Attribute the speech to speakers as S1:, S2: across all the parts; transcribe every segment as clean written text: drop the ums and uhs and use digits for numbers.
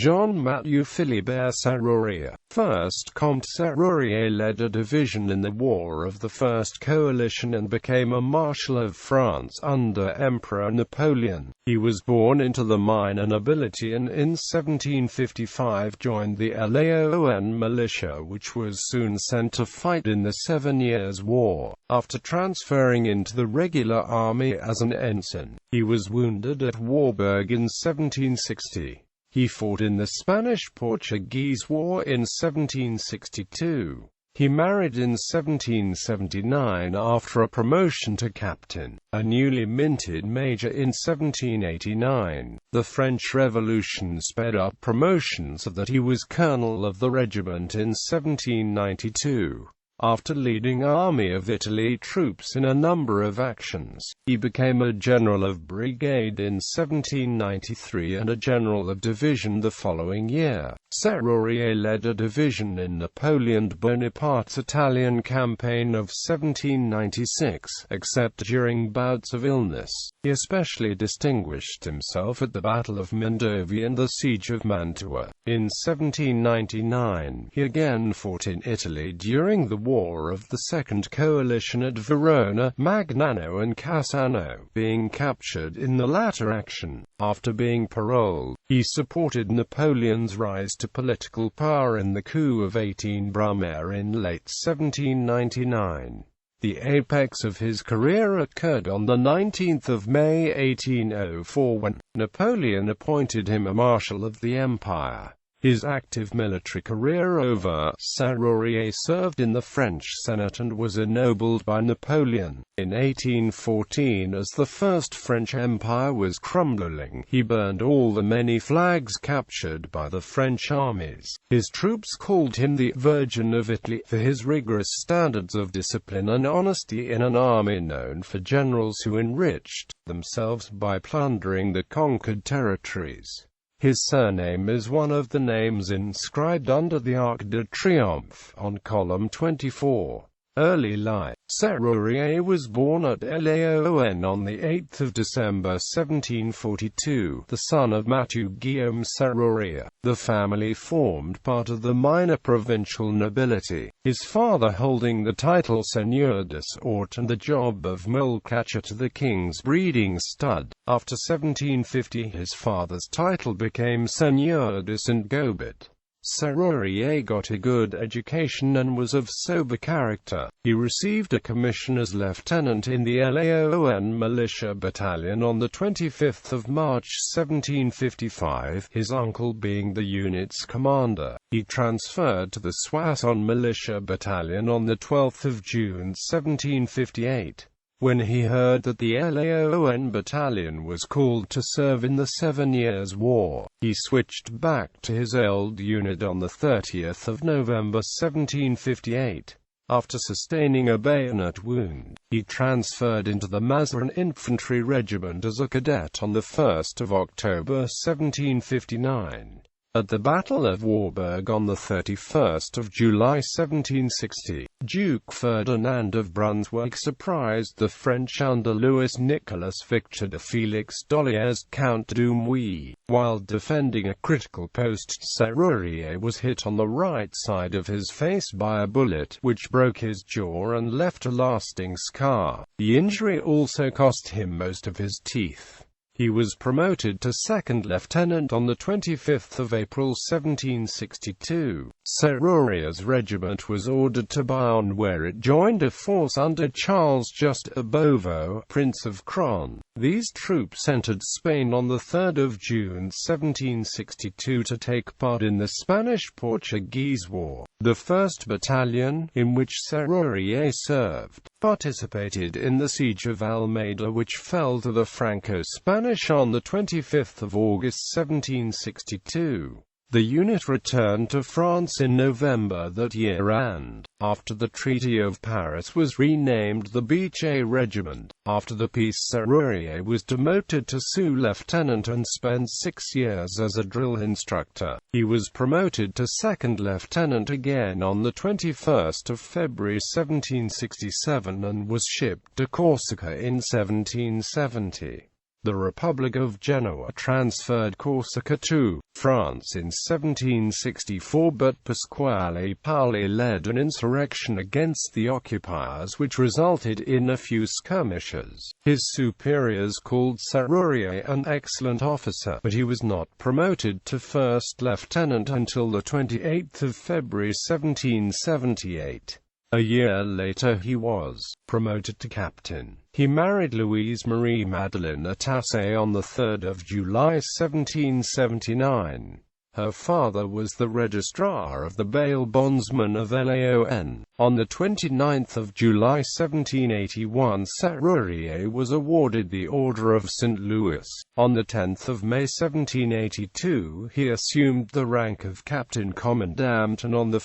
S1: Jean-Mathieu-Philibert Sérurier, 1st Comte Sérurier, led a division in the War of the First Coalition and became a Marshal of France under Emperor Napoleon. He was born into the minor nobility and in 1755 joined the Laon militia, which was soon sent to fight in the 7 Years' War. After transferring into the regular army as an ensign, he was wounded at Warburg in 1760. He fought in the Spanish-Portuguese War in 1762. He married in 1779 after a promotion to captain, a newly minted major in 1789. The French Revolution sped up promotions so that he was colonel of the regiment in 1792. After leading Army of Italy troops in a number of actions, he became a general of brigade in 1793 and a general of division the following year. Sérurier led a division in Napoleon Bonaparte's Italian campaign of 1796, except during bouts of illness. He especially distinguished himself at the Battle of Laneuville and the Siege of Mantua. In 1799, he again fought in Italy during the War of the Second Coalition at Verona, Magnano and Cassano, being captured in the latter action. After being paroled, he supported Napoleon's rise to political power in the coup of 18 Brumaire in late 1799. The apex of his career occurred on the 19th of May 1804 when Napoleon appointed him a Marshal of the Empire. His active military career over, Sérurier served in the French Senate and was ennobled by Napoleon. In 1814, as the First French Empire was crumbling, he burned all the many flags captured by the French armies. His troops called him the Virgin of Italy for his rigorous standards of discipline and honesty in an army known for generals who enriched themselves by plundering the conquered territories. His surname is one of the names inscribed under the Arc de Triomphe on column 24. Early life. Sérurier was born at Laon on 8 December 1742, the son of Mathieu Guillaume Sérurier. The family formed part of the minor provincial nobility, his father holding the title Seigneur de Sort and the job of mole-catcher to the king's breeding stud. After 1750 his father's title became Seigneur de Saint-Gobet. Sérurier got a good education and was of sober character. He received a commission as lieutenant in the Laon militia battalion on 25 March 1755, his uncle being the unit's commander. He transferred to the Soissons militia battalion on 12 June 1758. When he heard that the Laon battalion was called to serve in the 7 Years' War, he switched back to his old unit on 30 November 1758. After sustaining a bayonet wound, he transferred into the Mazarin Infantry Regiment as a cadet on 1 October 1759. At the Battle of Warburg on 31 July 1760, Duke Ferdinand of Brunswick surprised the French under Louis Nicolas Victor de Félix d'Oliers, Count d'Umuy. While defending a critical post, Sérurier was hit on the right side of his face by a bullet, which broke his jaw and left a lasting scar. The injury also cost him most of his teeth. He was promoted to second lieutenant on 25 April 1762. Sérurier's regiment was ordered to Bayonne, where it joined a force under Charles-Just Beauveau, Prince of Cron. These troops entered Spain on 3 June 1762 to take part in the Spanish-Portuguese War. The 1st Battalion, in which Sérurier served, participated in the Siege of Almeida, which fell to the Franco-Spanish on 25 August 1762. The unit returned to France in November that year and, after the Treaty of Paris, was renamed the Biche Regiment. After the peace, Sérurier was demoted to sous-lieutenant and spent 6 years as a drill instructor. He was promoted to second lieutenant again on 21 February 1767 and was shipped to Corsica in 1770. The Republic of Genoa transferred Corsica to France in 1764, but Pasquale Paoli led an insurrection against the occupiers which resulted in a few skirmishes. His superiors called Sérurier an excellent officer, but he was not promoted to first lieutenant until the 28th of February 1778. A year later he was promoted to captain. He married Louise Marie Madeleine Atassé on 3 July 1779. Her father was the registrar of the bail bondsmen of Laon. On 29 July 1781 Sérurier was awarded the Order of St. Louis. On 10 May 1782 he assumed the rank of Captain Commandant, and on 1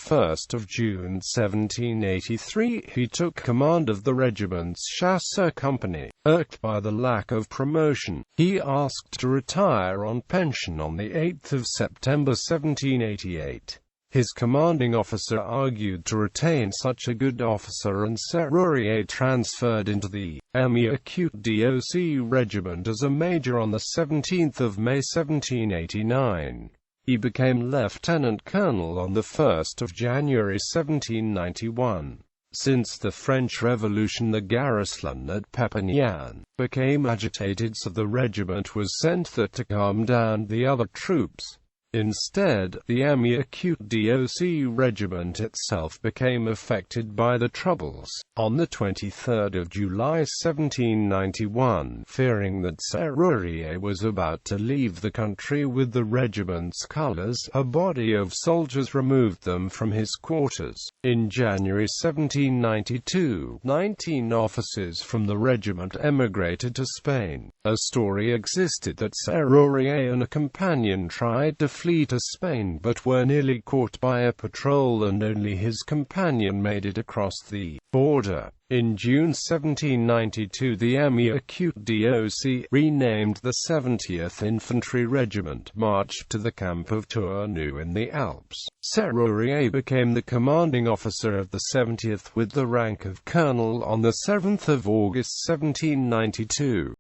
S1: June 1783 he took command of the regiment's chasseur company. Irked by the lack of promotion, he asked to retire on pension on 8 September 1788. His commanding officer argued to retain such a good officer, and Sérurier transferred into the Mi-Acute-DOC regiment as a major on 17 May 1789. He became lieutenant colonel on 1 January 1791. Since the French Revolution, the garrison at Perpignan became agitated, so the regiment was sent there to calm down the other troops. Instead, the Mi-Acute-DOC regiment itself became affected by the troubles. On 23 July 1791, fearing that Sérurier was about to leave the country with the regiment's colours, a body of soldiers removed them from his quarters. In January 1792, 19 officers from the regiment emigrated to Spain. A story existed that Sérurier and a companion tried to flee to Spain but were nearly caught by a patrol, and only his companion made it across the border. In June 1792 the Mi-Acute-DOC, renamed the 70th Infantry Regiment, marched to the camp of Tournou in the Alps. Sérurier became the commanding officer of the 70th with the rank of colonel on 7 August 1792.